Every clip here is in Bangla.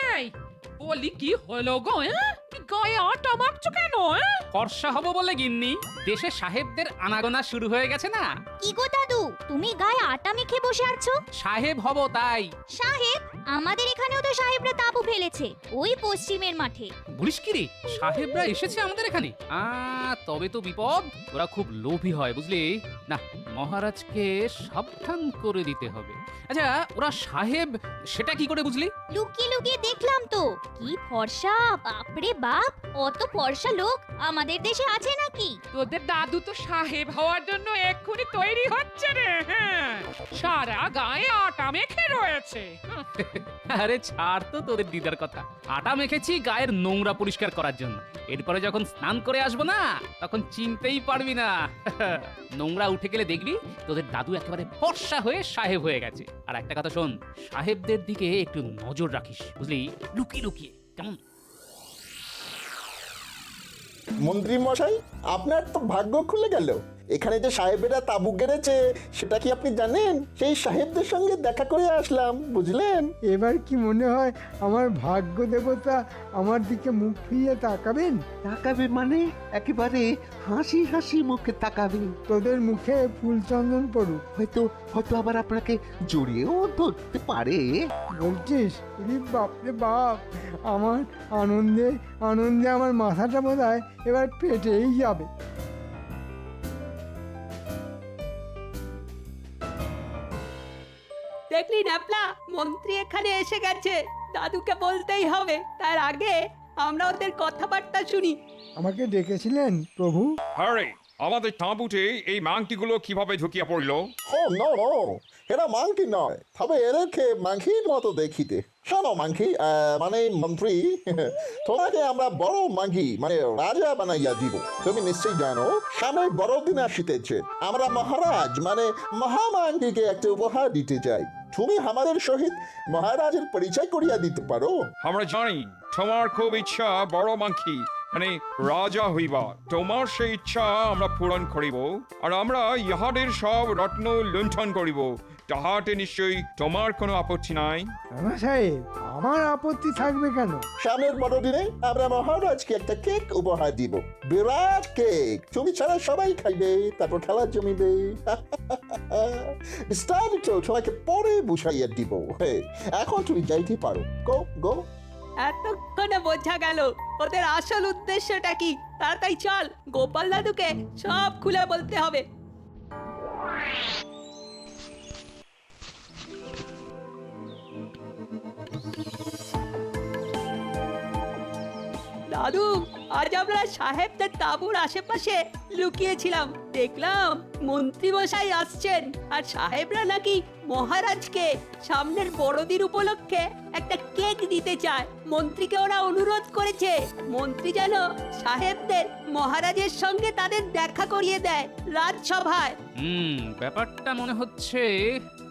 এই বলি কি হলো গো? গায়ে আটা মাখছো কেন? ফর্সা হব বলে গিন্নি, দেশে সাহেবদের আনাগোনা শুরু হয়ে গেছে না। কি গো দাদু, তুমি গায়ে আটা মেখে বসে আছো? সাহেব হব তাই। সাহেব? আমাদের এখানেও তো সাহেবরা তাঁবু ফেলেছে, ওই পশ্চিমের মাঠে। বলিস কি রে, সাহেবরা এসেছে আমাদের এখানে? তবে তো বিপদ। ওরা খুব লোভী হয় বুঝলি না, মহারাজকে সাবধান করে দিতে হবে। আচ্ছা, ওরা সাহেব সেটা কি করে বুঝলি? লুকিয়ে লুকিয়ে দেখলাম তো। কি ফর্সা, বাপরে বাপ! অত ফর্সা লোক আমাদের দেশে আছে নাকি? তোদের দাদু তো সাহেব হওয়ার জন্য এক্ষুনি তৈরি হচ্ছে রে। হ্যাঁ, সারা গায়ে আটা মেখে রয়েছে। আরে ছাড় তো তোদের দিদার কথা। আটা মেখেছি গায়ের নোংরা পরিষ্কার করার জন্য। এরপরে যখন স্নান করে আসবো না, তখন চিনতেই পারবি না। নোংরা উঠে গেলে দেখবি তোদের দাদু একেবারে ফর্সা হয়ে সাহেব হয়ে গেছে। আর একটা কথা শোন, সাহেবদের দিকে একটু নজর রাখিস বুঝলি, লুকিয়ে লুকিয়ে, কেমন? মন্ত্রী মশাই, আপনার তো ভাগ্য খুলে গেল। এখানে যে সাহেবেরা তাঁবু গেড়েছে সেটা কি আপনি জানেন? সেই সাহেবদের সঙ্গে দেখা করে আসলাম, বুঝলেন? এবার কি মনে হয় আমার ভাগ্য দেবতা আমার দিকে মুখ ফিরিয়ে তাকাবেন? তাকাবে মানে একেবারে হাসি হাসি মুখে তাকাবে। তোদের মুখে ফুল চন্দন পড়ুক। হয়তো হয়তো আবার আপনাকে জড়িয়েও ধরতে পারে। বলছিস? রে বাপরে বাপ, আমার আনন্দে আনন্দে আমার মাথাটা বোধহয় এবার ফেটেই যাবে। দেখলি ন্যাপলা, মন্ত্রী এখানে এসে গেছে। দাদুকে বলতেই হবে, তার আগে আমরা ওদের কথাবার্তা শুনি। আমাকে ডেকেছিলেন প্রভু? আরে আমাদের তাঁবুতে এই মাংটিগুলো কিভাবে ঢুকিয়া পড়লো? ও নো নো, এরা মাংকি নয়, তবে এদেরকে মাংকির মতো দেখিতে। শোনো মাংকি, মানে মন্ত্রী, তোমাকে আমরা বড় মাংকি মানে রাজা বানাইয়া দিব। তুমি নিশ্চয়ই জানো সামনে বড়দিন আসিতেছে। আমরা মহারাজ মানে মহামাংকিকে একটা উপহার দিতে চাই। তুমি আমাদের সহিত মহারাজের পরিচয় করিয়া দিতে পারো? আমরা জানি তোমার খুব ইচ্ছা বড় মাংকি মানে রাজা হইবা। তোমার সেই ইচ্ছা আমরা পূরণ করিব, আর আমরা ইহাদের সব রত্ন লুণ্ঠন করিব। তাহাতে নিশ্চয়ই তোমার কোনো আপত্তি নাই? রানা সাহেব, আমার আপত্তি থাকবে কেন? সামনের বড়দিনে আমরা মহারাজকে একটা কেক উপহার দিব, বিরাট কেক। তুমি ছাড়া সবাই খাইবে, তারপর খেলা জমিবে। বিস্তারিত তোমাকে পরে বুঝাইয়া দিব। এখন তুমি যাইতে পারো, গো গো। এতক্ষণে বোঝা গেল ওদের আসল উদ্দেশ্যটা কি। তাড়াতাড়ি চল, গোপাল দাদুকে সব খুলে বলতে হবে। দাদু, আজ আমরা সাহেবদের তাঁবুর আশেপাশে লুকিয়েছিলাম। দেখলাম মন্ত্রী মশাই আসছেন, আর সাহেবরা নাকি মহারাজকে সামনের বড়দিন উপলক্ষে একটা কেক দিতে চায়। মন্ত্রীকে ওরা অনুরোধ করেছে মন্ত্রী যেন সাহেবদের মহারাজের সঙ্গে তাদের দেখা করিয়ে দেয় রাজসভায়। ব্যাপারটা মনে হচ্ছে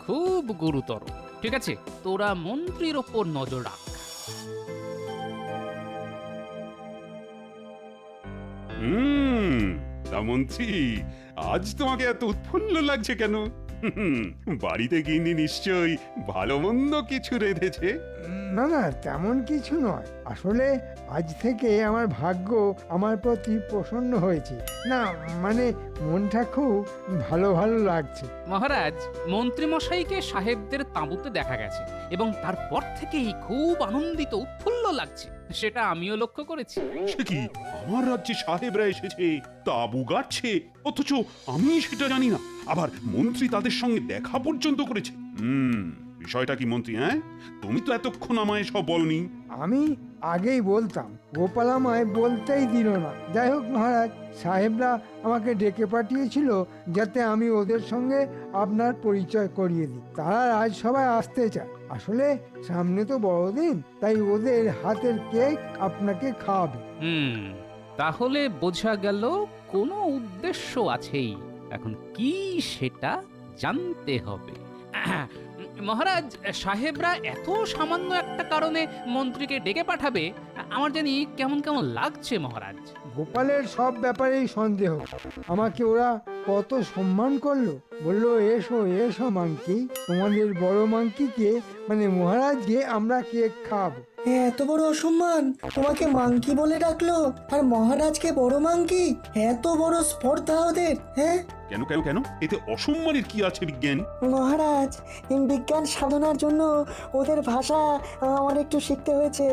খুব গুরুতর। ঠিক আছে, তোরা মন্ত্রীর ওপর নজর রাখ। তা মন্ত্রী, আজ তোমাকে এত উৎফুল্ল লাগছে কেন? বাড়িতে গিন্নি নিশ্চয়ই ভালো মন্দ কিছু রেঁধেছে। না না, তেমন কিছু নয়। আসলে আজ থেকে আমার ভাগ্য আমার প্রতি প্রসন্ন হয়েছে। না মানে মনটা খুব ভালো ভালো লাগছে। মহারাজ, মন্ত্রী মশাইকে সাহেবদের তাঁবুতে দেখা গেছে এবং তারপর থেকেই খুব আনন্দিত উৎফুল্ল লাগছে, সেটা আমিও লক্ষ্য করেছি। সে কি, আমার রাজ্যে সাহেবরা এসেছে, তাঁবু গাচ্ছে, অথচ আমি সেটা জানি না। আবার মন্ত্রী তাদের সঙ্গে দেখা পর্যন্ত করেছে। বিষয়টা কি মন্ত্রী? তুমি তো এতক্ষণ আমায় সব বলনি। আমি আগেই বলতাম, গোপাল আমায় বলতেই দিল না। যাই হোক মহারাজ, সাহেবরা আমাকে ডেকে পাঠিয়েছিল যাতে আমি ওদের সঙ্গে আপনার পরিচয় করিয়ে দিই। তারা রাজসভায় আসতে চায়। আসলে সামনে তো বড়দিন, তাই ওদের হাতের কেক আপনাকে খাওয়াবে। তাহলে বোঝা গেল কোনো উদ্দেশ্য আছেই। এখন কি সেটা জানতে হবে। মহারাজ, সাহেবরা এত সামান্য একটা কারণে মন্ত্রীকে ডেকে পাঠাবে, আমার জানি কেমন কেমন লাগছে মহারাজ। গোপালের সব ব্যাপারেই সন্দেহ। আমাকে ওরা কত সম্মান করলো, বললো এসো এসো মাংকি, তোমাদের বড় মাংকিকে মানে মহারাজকে আমরা কেক খাওয়াবো। এত বড় অসম্মান, তোমাকে মাংকি বলে ডাকলো আর মহারাজকে বড় মাংকি, এত বড় স্পর্ধা ওদের, হ্যাঁ? কেন কেন কেন এতে অসম্মানের কি আছে বিজ্ঞান? মহারাজ, বিজ্ঞান সাধনার জন্য ওদের ভাষা আমার একটু শিখতে হয়েছে।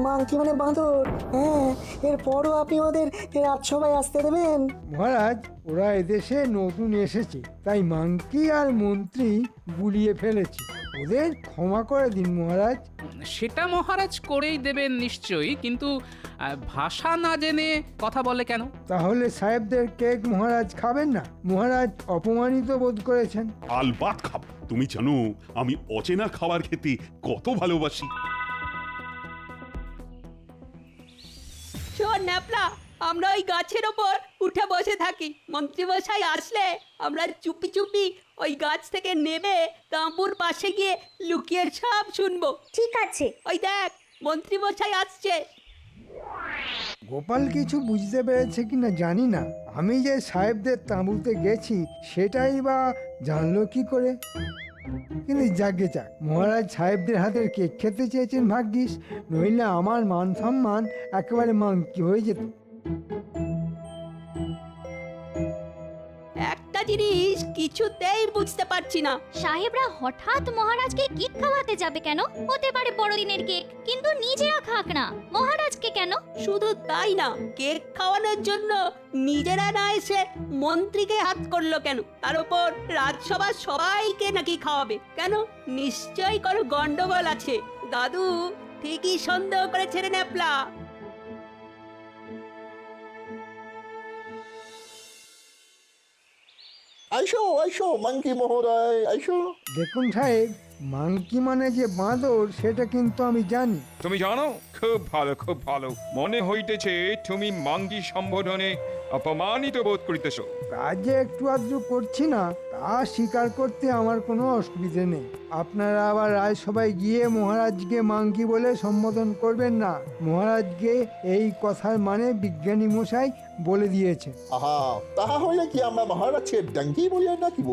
মাংকি মানে বাঁদর, হ্যাঁ। এরপরও আপনি ওদের রাজসভায় আসতে দেবেন? মহারাজ, ওরা এদেশে নতুন এসেছে, তাই মাংকি আর মন্ত্রী গুলিয়ে ফেলেছে। ওদের ক্ষমা করে দিন মহারাজ। সেটা মহারাজ করেই দেবেন নিশ্চয়ই, কিন্তু ভাষা না জেনে কথা বলে কেন? তাহলে সাহেবদের কেক মহারাজ খাবেন না? মহারাজ অপমানিত বোধ করেছেন। আলবাত খাবো। তুমি জানো আমি অচেনা খাবার খেতে কত ভালোবাসি। শোন ন্যাপলা, আমরা ওই গাছের ওপর উঠে বসে থাকি। মন্ত্রীমশাই আসলে আমরা চুপি চুপি ওই গাছ থেকে নেমে তাঁবুর পাশে গিয়ে লুকিয়ে সব শুনবো। ঠিক আছে। ওই দেখ, মন্ত্রীমশাই আসছে। গোপাল কিছু বুঝতে পেরেছে কিনা জানি না, আমি যে সাহেবদের তাঁবুতে গেছি সেটাই বা জানলো কি করে। কিন্তু যাকে যাক, মহারাজ সাহেবদের হাতের কেক খেতে চেয়েছেন ভাগ্যিস, নইলে আমার মান সম্মান একেবারে মাংকি হয়ে যেত। একটা জিনিস কিছুতেই বুঝতে পারছি না। সাহেবরা হঠাৎ মহারাজকে কেক খাওয়াতে যাবে কেন? হতে পারে বড়দিনের কেক, কিন্তু নিজেরা খাক না, মহারাজকে কেন? শুধু তাই না, কেক খাওয়ানোর জন্য নিজেরা না এসে মন্ত্রীকে হাত করলো কেন? তার উপর রাজসভার সবাইকে নাকি খাওয়াবে কেন? নিশ্চয়ই কোনো গন্ডগোল আছে। দাদু ঠিকই সন্দেহ করেছে রে ন্যাপলা। আইসো আইসো মাংকি মহোদয়, আইসো। দেখুন সাহেব, মাংকি মানে যে বাঁদর সেটা কিন্তু আমি জানি। তুমি জানো? খুব ভালো, খুব ভালো। মনে হইতেছে তুমি মাঙ্গি সম্বোধনে অপমানিত বোধ করিতেছ। কাজে একটু আধটু করছি না, তা স্বীকার করতে আমার কোনো অসুবিধে নেই। আপনারা আবার রাজসভায় গিয়ে মহারাজকে মাংকি বলে সম্বোধন করবেন না। মহারাজকে এই কথার মানে বিজ্ঞানী মশাই বলে দিয়েছে। আহা, তাহা হইলে কি আমরা মহারাজকে ডাঙ্কি বলিয়া ডাকিব?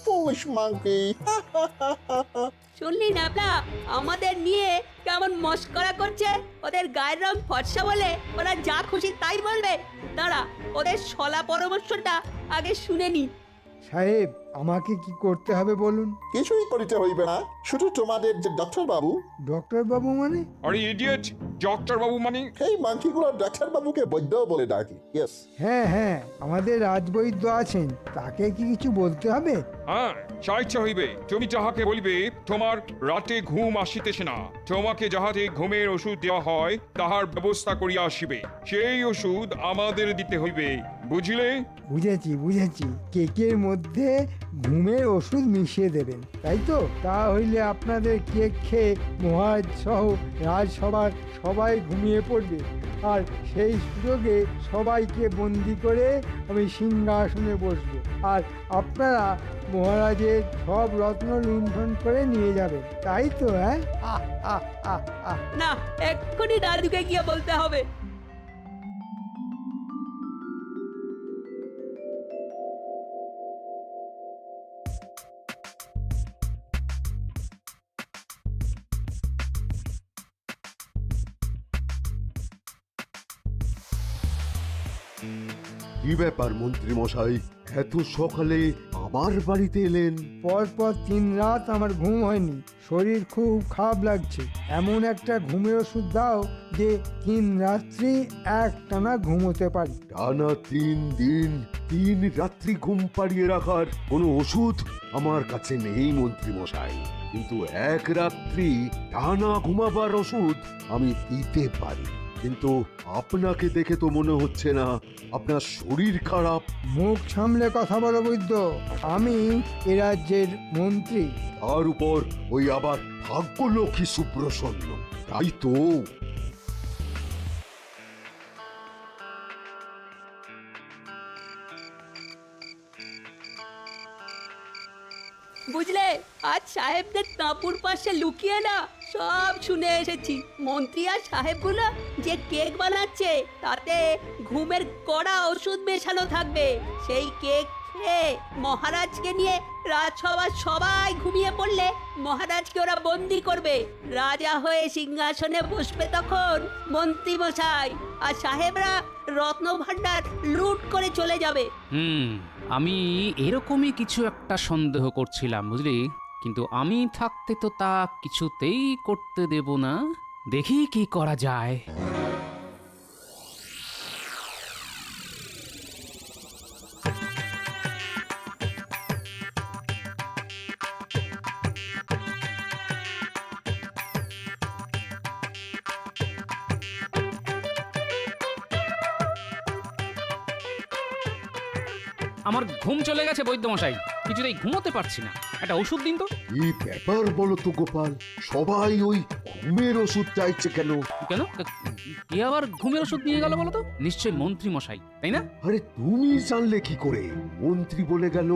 Foolish monkey. শুনলি ন্যাপলা, আমাদের নিয়ে কেমন মস্করা করছে। ওদের গায়ের রং ফর্সা বলে ওরা যা খুশি তাই বলবে। দাঁড়া, ওদের শলা পরামর্শটা আগে শুনে নি। সাহেব, আমাকে কি করতে হবে বলুন? কিছুই করিতে হইবে না, শুধু তোমাদের যে ডক্টর বাবু। ডক্টর বাবু মানে? আরে ইডিয়েট, ডক্টর বাবু মানে? এই মাংকিগুলো ডাক্তার বাবুকে বৈদ্য বলে ডাকি। ইয়েস। হ্যাঁ হ্যাঁ, আমাদের রাজবৈদ্য আছেন, তাকে কি কিছু বলতে হবে? হ্যাঁ, চাইতে হইবে। তুমি যাহাকে বলিবে তোমার রাতে ঘুম আসিতেছে না, তোমাকে যাহাতে ঘুমের ওষুধ দেওয়া হয় তাহার ব্যবস্থা করিয়া আসিবে। সেই ওষুধ আমাদের দিতে হইবে, বুঝিলে? বুঝেছি বুঝেছি, কেকের মধ্যে ঘুমের ওষুধ মিশিয়ে দেবেন, তাই তো? তা হইলে আপনাদের কেক খেয়ে মহারাজ সহ রাজসভার সবাই ঘুমিয়ে পড়বে, আর সেই সুযোগে সবাইকে বন্দি করে আমি সিংহাসনে বসবো, আর আপনারা মহারাজের সব রত্ন লুণ্ঠন করে নিয়ে যাবেন, তাই তো? হ্যাঁ, আহ আহ আহ আহ। না, এক্ষুনি দাদুকে গিয়ে বলতে হবে। কি ব্যাপার মন্ত্রী মশাই, এত সকালে আমার বাড়িতে এলেন? পরপর 3 রাত আমার ঘুম হয়নি, শরীর খুব খারাপ লাগছে। এমন একটা ঘুমের ওষুধ দাও যে 3 রাত্রি একটানা ঘুমোতে পারি। টানা 3 দিন 3 রাত্রি ঘুম পাড়িয়ে রাখার কোনো ওষুধ আমার কাছে নেই মন্ত্রী মশাই, কিন্তু 1 রাত্রি টানা ঘুমাবার ওষুধ আমি দিতে পারি। কিন্তু আপনাকে দেখে তো মনে হচ্ছে না আপনার শরীর খারাপ। মুখ সামলে কথা বলো বৈদ্য, আমি এ রাজ্যের মন্ত্রী। তার উপর ওই আবার ভাগ্যলক্ষ্মী সুপ্রসন্ন, তাই তো? বুঝলে, আজ সাহেবদের তাঁপুর পাশে লুকিয়ে না সব শুনে এসেছি। মন্ত্রী আর সাহেবগুলো যে কেক বানাচ্ছে তাতে ঘুমের কড়া ওষুধ মেশানো থাকবে। সেই কেক রে মহারাজকে নিয়ে রাজসভার সবাই ঘুমিয়ে পড়লে মহারাজকে ওরা বন্দি করবে, রাজা হয়ে সিংহাসনে বসবে তখন মন্ত্রী মশাই, আর সাহেবরা রত্ন ভাণ্ডার লুট করে চলে যাবে। আমি এরকমই কিছু একটা সন্দেহ করছিলাম বুঝলি, কিন্তু আমি থাকতে তো তা কিছুতেই করতে দেব না। দেখি কি করা যায়। আমার ঘুম চলে গেছে বৈদ্যমশাই, কিছুতেই ঘুমোতে পারছি না, একটা ওষুধ দিন তো। এই ব্যাপার বলো তো গোপাল, সবাই ওই ঘুমের ওষুধ চাইছে কেন? কেন, কে আবার ঘুমের ওষুধ নিয়ে গেল বলো তো? নিশ্চয়ই মন্ত্রী মশাই, তাই না? আরে তুমি জানলে কি করে? মন্ত্রী বলে গেল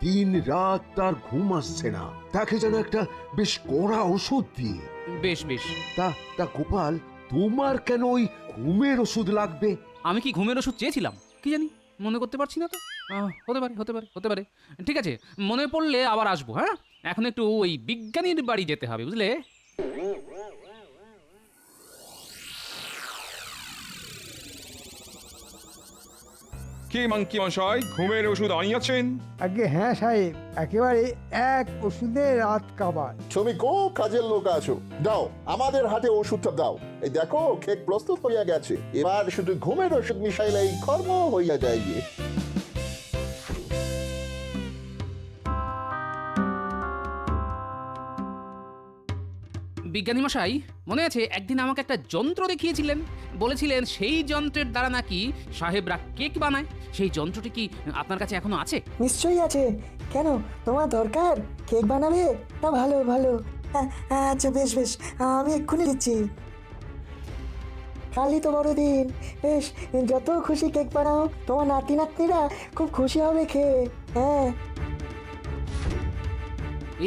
দিন রাত তার ঘুম আসছে না, তাকে যেন একটা বেশ কড়া ওষুধ দিয়ে। বেশ বেশ। তা গোপাল, তোমার কেন ওই ঘুমের ওষুধ লাগবে? আমি কি ঘুমের ওষুধ চেয়েছিলাম? কি জানি, মনে করতে পারছি না তো। হতে পারে। ঠিক আছে, মনে পড়লে আবার আসবো। হ্যাঁ, এখন একটু ওই বিজ্ঞানীর বাড়ি যেতে হবে বুঝলে। কি মাংকি মশাই, ঘুমের ওষুধ আনিয়াছেন? আগে হ্যাঁ সাহেব, একেবারে এক ওষুধে রাত কাবার। তুমি খুব কাজের লোক আছো, দাও আমাদের হাতে ওষুধটা দাও। এই দেখো কেক প্রস্তুত হইয়া গেছে, এবার শুধু ঘুমের ওষুধ মিশাইলেই কর্ম হইয়া যায় গিয়ে। বিজ্ঞানী মশাই, মনে আছে একদিন আমাকে একটা যন্ত্র দেখিয়েছিলেন, বলেছিলেন সেই যন্ত্রের দ্বারা নাকি সাহেবরা কেক বানায়। সেই যন্ত্রটি কি আপনার কাছে এখনো আছে? নিশ্চয়ই আছে। কেন, তোমার দরকার? কেক বানাবে? না, ভালো ভালো। আচ্ছা বেশ বেশ, আমি এক্ষুনি দিচ্ছি। কালই তো বড়দিন, বেশ যত খুশি কেক বানাও, তোমার নাতি নাতনিরা খুব খুশি হবে খেয়ে। হ্যাঁ,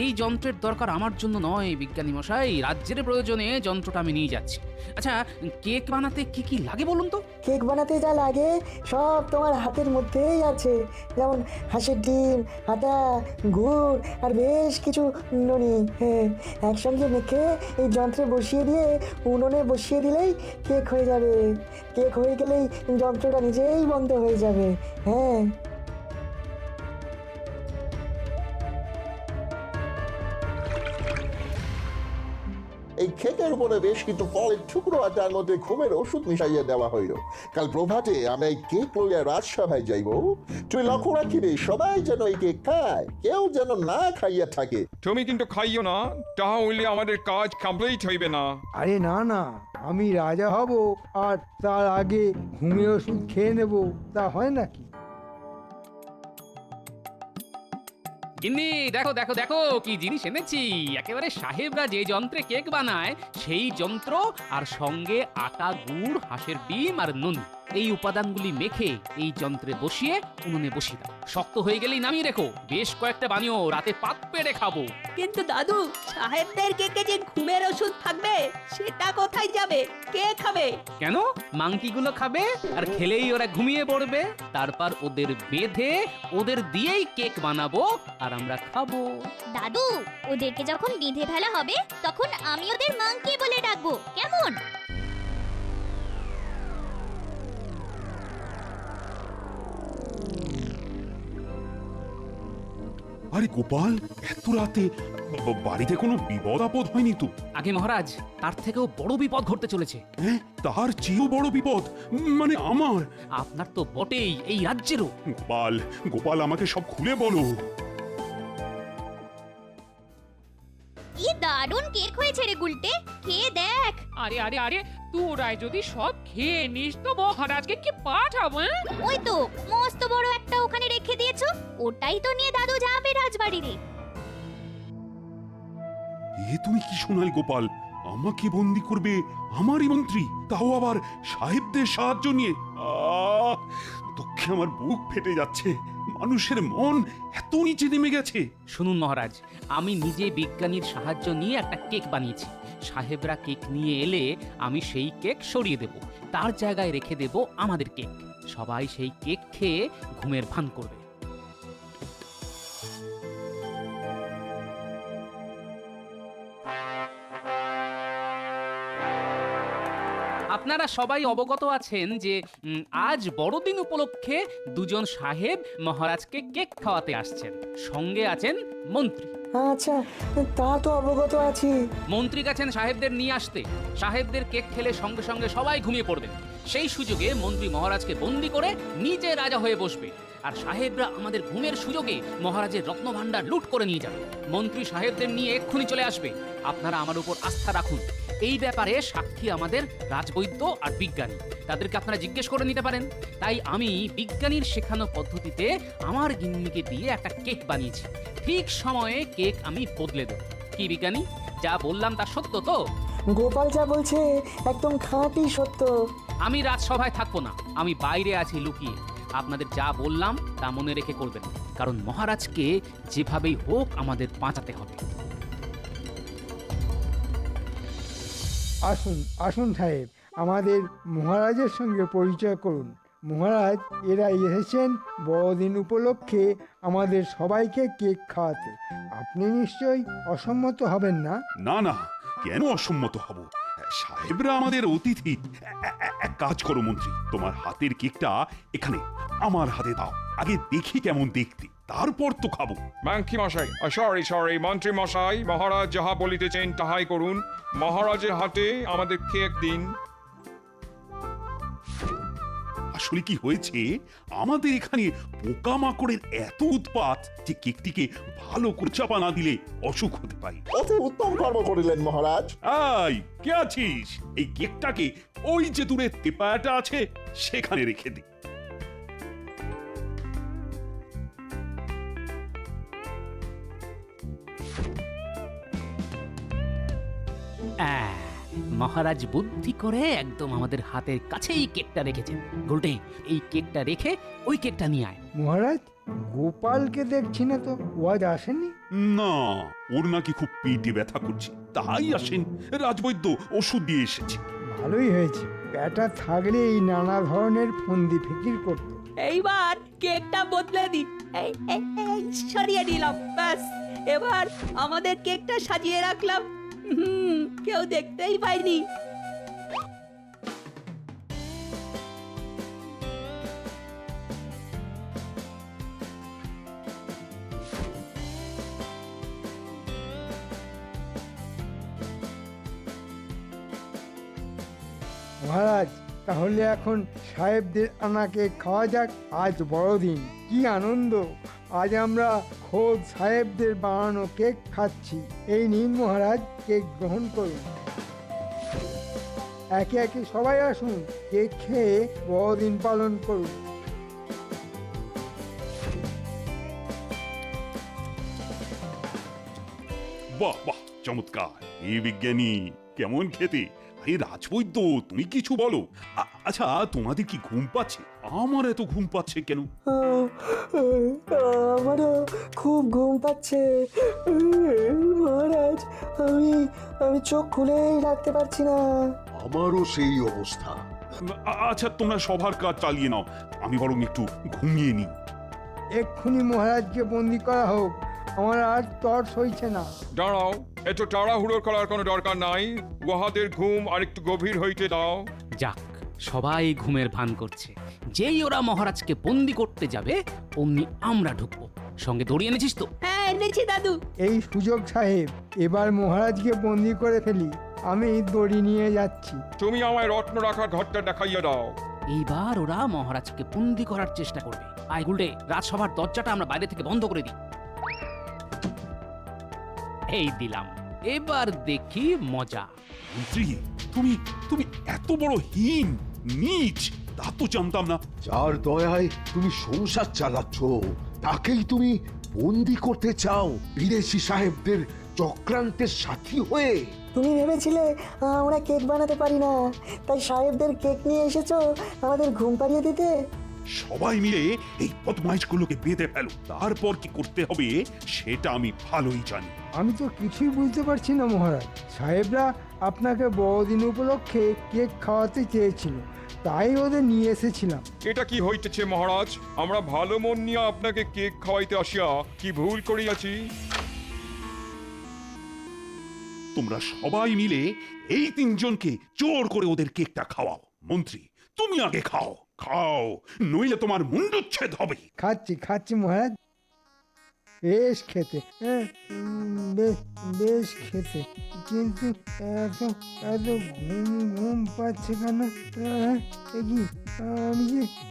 এই যন্ত্রের দরকার আমার জন্য নয় বিজ্ঞানী মশাই, রাজ্যের প্রয়োজনে যন্ত্রটা আমি নিয়ে যাচ্ছি। আচ্ছা, কেক বানাতে কি কি লাগে বলুন তো? কেক বানাতে যা লাগে সব তোমার হাতের মধ্যেই আছে, যেমন হাঁসের ডিম, আটা, গুড় আর বেশ কিছু ননি। হ্যাঁ, একসঙ্গে মেখে এই যন্ত্রে বসিয়ে দিয়ে উনুনে বসিয়ে দিলেই কেক হয়ে যাবে। কেক হয়ে গেলেই যন্ত্রটা নিজেই বন্ধ হয়ে যাবে। হ্যাঁ, এই কেকের উপরে বেশ কিছু ফলের টুকরো আর তার মধ্যে ঘুমের ওষুধ মিশাইয়া দেওয়া হইল। কাল প্রভাতে আমরা এই কেক লইয়া রাজসভায় যাইব। তুই লক্ষ্য রাখিবে সবাই যেন এই কেক খায়, কেউ যেন না খাইয়া থাকে। তুমি কিন্তু খাইও না, তাহা হইলে আমাদের কাজ কমপ্লিট হইবে না। আরে না না, আমি রাজা হব আর তার আগে ঘুমের ওষুধ খেয়ে নেব, তা হয় নাকি? গিন্নি, দেখো দেখো দেখো কি জিনিস এনেছি। একেবারে সাহেবরা যে যন্ত্রে কেক বানায় সেই যন্ত্র, আর সঙ্গে আটা, গুড়, হাঁসের ডিম আর নুন, এই উপাদানগুলি মেখে এই যন্ত্রে বসিয়ে উনুনে বসিয়ে দাও। শক্ত হয়ে গেলেই নামিয়ে রেখো, বেশ কয়েকটা বানিও, রাতে পাত পেড়ে খাবো। কিন্তু দাদু, সাহেবদের কেকে যে ঘুমের ওষুধ থাকবে সেটা কোথায় যাবে? কে খাবে? কেন, মাংকিগুলো খাবে, আর খেলেই ওরা ঘুমিয়ে পড়বে। তারপর ওদের বেঁধে ওদের দিয়েই কেক বানাবো আর আমরা খাবো। দাদু, ওদেরকে যখন বিঁধে ফেলা হবে তখন আমি ওদের মাংকি বলে ডাকবো, কেমন? আরে গোপাল, এত রাতে বাড়িতে কোনো বিপদ আপদ হয়নি তো? আগে মহারাজ, তার থেকেও বড় বিপদ ঘটতে চলেছে। হ্যাঁ, তার চেয়েও বড় বিপদ? মানে আমার? আপনার তো বটেই, এই রাজ্যেরও। গোপাল, গোপাল আমাকে সব খুলে বলো। কি দারুণ কেক হয়েছে রে গুলটে, খেয়ে দেখ। আরে আরে আরে, তোরাই যদি সব খেয়ে নিস তো মহারাজকে কি পাঠাবো? ওই তো মস্ত বড় একটা ওখানে রেখে দিয়েছো, ওটাই তো নিয়ে দাদু যাবে রাজবাড়িতে। এ তুমি কি শোনাল গোপাল? আমাকে বন্দি করবে আমারই মন্ত্রী, তাও আবার সাহেবদের সাহায্য নিয়ে? দুঃখে আমার বুক ফেটে যাচ্ছে। মানুষের মন এত নিচে নেমে গেছে। শুনুন মহারাজ, আমি নিজে বিজ্ঞানীর সাহায্য নিয়ে একটা কেক বানিয়েছি। সাহেবরা কেক নিয়ে এলে আমি সেই কেক সরিয়ে দেব, তার জায়গায় রেখে দেব আমাদের কেক। সবাই সেই কেক খেয়ে ঘুমের ভান করবে। আপনারা সবাই অবগত আছেন যে আজ বড়দিন উপলক্ষে দুজন সাহেব মহারাজকে কেক খাওয়াতে আসছেন, সঙ্গে আছেন মন্ত্রী। আচ্ছা, তা তো অবগত আছি। মন্ত্রী গেছেন সাহেবদের নিয়ে আসতে। সাহেবদের কেক খেলে সঙ্গে সঙ্গে সবাই ঘুমিয়ে পড়বেন। সেই সুযোগে মন্ত্রী মহারাজকে বন্দি করে নিজে রাজা হয়ে বসবে, আর সাহেবরা আমাদের ঘুমের সুযোগে মহারাজের রত্নভাণ্ডার লুট করে নিয়ে যাবে। মন্ত্রী সাহেবদের নিয়ে এক্ষুনি চলে আসবে। আপনারা আমার উপর আস্থা রাখুন। এই ব্যাপারে সাক্ষী আমাদের রাজবৈদ্য আর বিজ্ঞানী, তাদেরকে আপনারা জিজ্ঞেস করে নিতে পারেন। তাই আমি বিজ্ঞানীর শেখানো পদ্ধতিতে আমার গিন্নিকে দিয়ে একটা কেক বানিয়েছি। ঠিক সময়ে কেক আমি বদলে দেব। কি বিজ্ঞানী, যা বললাম তা সত্য তো? গোপাল যা বলছে একদম খাঁটি সত্য। আমি রাজসভায় থাকবো না, আমি বাইরে আছি লুকিয়ে। আপনাদের যা বললাম তা মনে রেখে করবেন, কারণ মহারাজকে যেভাবেই হোক আমাদের বাঁচাতে হবে। আসুন আসুন সাহেব, আমাদের মহারাজের সঙ্গে পরিচয় করুন। মহারাজ, এরা এসেছেন বড়দিন উপলক্ষে আমাদের সবাইকে কেক খাওয়াতে। আপনি নিশ্চয়ই অসম্মত হবেন না? না না, কেন অসম্মত হব? সাহেবরা আমাদের অতিথি। এক কাজ করো মন্ত্রী, তোমার হাতের কেকটা এখানে আমার হাতে দাও, আগে দেখি কেমন দেখতে, তারপর তো খাবো। মাংকি মশাই, সরি মন্ত্রী মশাই, মহারাজ যাহা বলিতেছেন তাহাই করুন। মহারাজের হাতে আমাদের কেক দিন। আসলে কি হয়েছে, আমাদের এখানে পোকামাকড়ের এত উৎপাত যে কেকটিকে ভালো করে চাপা না দিলে অসুখ হতে পারে। অতি উত্তম কর্ম করিলেন মহারাজ। আই, কে আছিস? এই কেকটাকে ওই যে দূরে তেপায়াটা আছে সেখানে রেখে দে। মহারাজ বুদ্ধি করে একদম আমাদের হাতের কাছেই কেকটা রেখেছেন। গোলটে, এই কেকটা রেখে ওই কেকটা নিয়ে আয়। মহারাজ, গোপালকে দেখছি না তো, ও আজ আসেনি? না, ওর নাকি খুব পেটে ব্যথা করছে, তাই আসেন। রাজবৈদ্য ওষুধ দিয়ে এসেছে। ভালোই হয়েছে, ব্যাটা থাকলে এই নানা ধরনের ফন্দি ফিকির করতো। এইবার কেকটা বদলে দিন। এই সরিয়ে নিলাম, ব্যাস। এবার আমাদের কেকটা সাজিয়ে রাখলাম, কেউ দেখতেই পাইনি। মহারাজ, তাহলে এখন সাহেবদের আনাকে খাওয়া যাক। আজ বড়দিন, কি আনন্দ! আজ আমরা খোদ সাহেবদের বানানো কেক খাচ্ছি। এই নিন মহারাজ, কেক গ্রহণ করুন। একে একে সবাই আসুন, কেক খেয়ে বড়দিন পালন করুন। বাহ বাহ, চমৎকার! এই বিজ্ঞানী কেমন খেতে! আরে রাজবৈদ্য, তুমি কিছু বলো। আচ্ছা, তোমাদের কি ঘুম পাচ্ছে? আমার এত ঘুম পাচ্ছে কেন? আমারও খুব ঘুম পাচ্ছে মহারাজ। আমি চোখ খুলেই রাখতে পারছি না। আমারও সেই অবস্থা। আচ্ছা, তোমরা সবার কাজ চালিয়ে নাও, আমি বরং একটু ঘুমিয়ে নিই। এক্ষুনি মহারাজকে বন্দি করা হোক, আমার আর তর সইছে না। দাঁড়াও, এত তাড়াহুড়ো করার কোনো দরকার নাই। উহাদের ঘুম আর একটু গভীর হইতে দাও। যাক, সবাই ঘুমের ভান করছে। যেই ওরা মহারাজকে বন্দি করতে যাবে অমনি আমরা ঢুকবো। সঙ্গে দড়ি এনেছিস তো? হ্যাঁ, এনেছি দাদু। এই সুযোগ সাহেব, এবার মহারাজকে বন্দি করে ফেলি। আমি দড়ি নিয়ে যাচ্ছি। তুমি আমায় রত্ন রাখার ঘরটা দেখাইয়া দাও। এইবার ওরা মহারাজকে বন্দি করার চেষ্টা করবে। আয় গুলটে, রাজসভার দরজাটা আমরা বাইরে থেকে বন্ধ করে দিই। এই দিলাম, এবার দেখি মজা। মন্ত্রী, তুমি তুমি এত বড় হীন, নীচ, তা তো জানতাম না। যার দয়ায় তুমি সংসার চালাচ্ছ, তাকেই তুমি বন্দি করতে চাও বিদেশি সাহেবদের চক্রান্তের সাথী হয়ে? তুমি ভেবেছিলে আমরা কেক বানাতে পারি না, তাই সাহেবদের কেক নিয়ে এসেছো আমাদের ঘুম পাড়িয়ে দিতে? সবাই মিলে এই বদমাইশগুলোকে বেঁধে ফেলো, তারপর কি করতে হবে সেটা আমি ভালোই জানি। আমি তো কিছুই বুঝতে পারছি না মহারাজ। সাহেবরা আপনাকে বড়দিন উপলক্ষে কেক খাওয়াতে চেয়েছিল, তাই ওদের নিয়ে এসেছিলাম। এটা কি হইতেছে মহারাজ? আমরা ভালো মন নিয়ে আপনাকে কেক খাওয়াইতে আসিয়া কি ভুল করিয়াছি? তোমরা সবাই মিলে এই তিনজনকে জোর করে ওদের কেকটা খাওয়াও। মন্ত্রী, তুমি আগে খাও, খাও, নইলে তোমার মুন্ডুচ্ছেদ হবে। খাচ্ছি খাচ্ছি মহারাজ, বেশ খেতে, হ্যাঁ, বেশ খেতে, কিন্তু এত এত ঘুম ঘুম পাচ্ছে কেন? এ কি,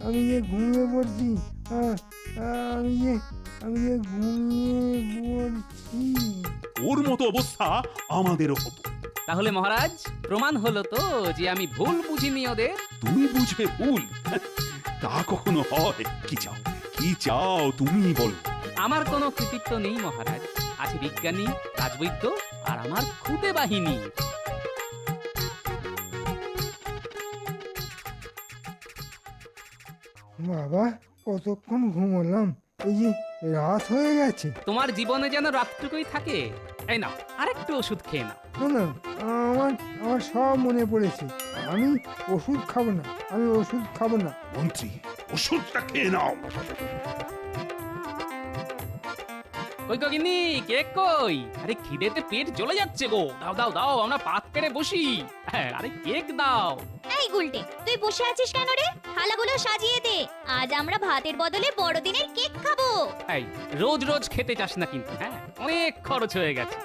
আমি যে ঘুমিয়ে পড়ছি, আমি যে ঘুমিয়ে পড়ছি। ওর মতো অবস্থা আমাদেরও হতো। তাহলে মহারাজ প্রমাণ হলো তো যে আমি ভুল বুঝিনি ওদের। তুমি বুঝবে ভুল? তা কখনো হয়? কি চাও, কি চাও তুমি বলো। আমার কোনো কৃতিত্ব নেই মহারাজ, আছে বিজ্ঞানী, রাজবৈদ্য আর আমার খুদে বাহিনী। বাবা, কতক্ষণ ঘুমোলাম, এই যে রাত হয়ে গেছে। তোমার জীবনে যেন রাতটুকুই থাকে। এই নাও আরেকটু ওষুধ খেয়ে নাও। না, আমার আমার সব মনে পড়েছে, আমি ওষুধ খাবো না, আমি ওষুধ খাবো না। মন্ত্রী, ওষুধটা খেয়ে নাও। কই গিন্নি, কেক কই? আরে খিদেতে পেট জ্বলে যাচ্ছে গো। দাও দাও দাও, আমরা পাত পেরে বসি। হ্যাঁ, আরে কেক দাও। এই গুলটে, তুই বসে আছিস কেন রে? থালাগুলো সাজিয়ে দে, আজ আমরা ভাতের বদলে বড়দিনের কেক খাবো। এই রোজ রোজ খেতে চাস না কিন্তু, হ্যাঁ, অনেক খরচ হয়ে গেছে।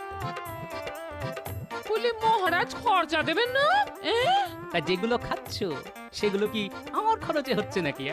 বলি মহারাজ খরচা দেবেন না? তা যেগুলো খাচ্ছ সেগুলো কি আমার খরচে হচ্ছে নাকি?